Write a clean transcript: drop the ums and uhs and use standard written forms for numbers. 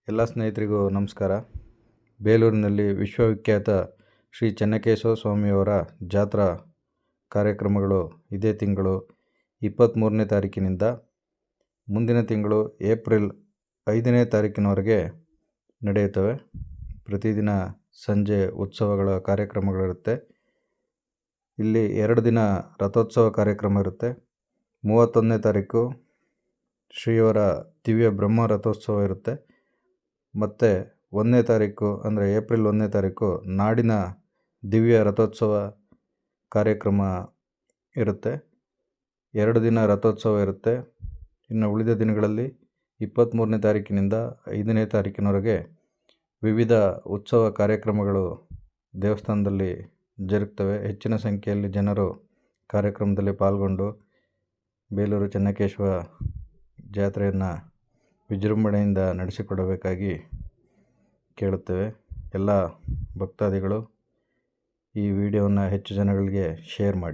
ಎಲ್ಲ ಸ್ನೇಹಿತರಿಗೂ ನಮಸ್ಕಾರ. ಬೇಲೂರಿನಲ್ಲಿ ವಿಶ್ವವಿಖ್ಯಾತ ಶ್ರೀ ಚೆನ್ನಕೇಶವ ಸ್ವಾಮಿಯವರ ಜಾತ್ರಾ ಕಾರ್ಯಕ್ರಮಗಳು ಇದೇ ತಿಂಗಳು 23ನೇ ತಾರೀಕಿನಿಂದ ಮುಂದಿನ ತಿಂಗಳು ಏಪ್ರಿಲ್ 5ನೇ ತಾರೀಕಿನವರೆಗೆ ನಡೆಯುತ್ತವೆ. ಪ್ರತಿದಿನ ಸಂಜೆ ಉತ್ಸವಗಳ ಕಾರ್ಯಕ್ರಮಗಳಿರುತ್ತೆ. ಇಲ್ಲಿ 2 ದಿನ ರಥೋತ್ಸವ ಕಾರ್ಯಕ್ರಮ ಇರುತ್ತೆ. 31ನೇ ತಾರೀಕು ಶ್ರೀಯವರ ದಿವ್ಯ ಬ್ರಹ್ಮ ರಥೋತ್ಸವ ಇರುತ್ತೆ. ಮತ್ತು 1ನೇ ತಾರೀಕು ಅಂದರೆ ಏಪ್ರಿಲ್ 1ನೇ ತಾರೀಕು ನಾಡಿನ ದಿವ್ಯ ರಥೋತ್ಸವ ಕಾರ್ಯಕ್ರಮ ಇರುತ್ತೆ. 2 ದಿನ ರಥೋತ್ಸವ ಇರುತ್ತೆ. ಇನ್ನು ಉಳಿದ ದಿನಗಳಲ್ಲಿ 23ನೇ ತಾರೀಕಿನಿಂದ 5ನೇ ತಾರೀಕಿನವರೆಗೆ ವಿವಿಧ ಉತ್ಸವ ಕಾರ್ಯಕ್ರಮಗಳು ದೇವಸ್ಥಾನದಲ್ಲಿ ಜರುಗ್ತವೆ. ಹೆಚ್ಚಿನ ಸಂಖ್ಯೆಯಲ್ಲಿ ಜನರು ಕಾರ್ಯಕ್ರಮದಲ್ಲಿ ಪಾಲ್ಗೊಂಡು ಬೇಲೂರು ಚೆನ್ನಕೇಶವ ಜಾತ್ರೆಯನ್ನು ವಿಜೃಂಭಣೆಯಿಂದ ನಡೆಸಿಕೊಡಬೇಕಾಗಿ ಕೇಳುತ್ತೇವೆ. ಎಲ್ಲ ಭಕ್ತಾದಿಗಳು ಈ ವಿಡಿಯೋವನ್ನು ಹೆಚ್ಚು ಜನಗಳಿಗೆ ಶೇರ್ ಮಾಡಿ.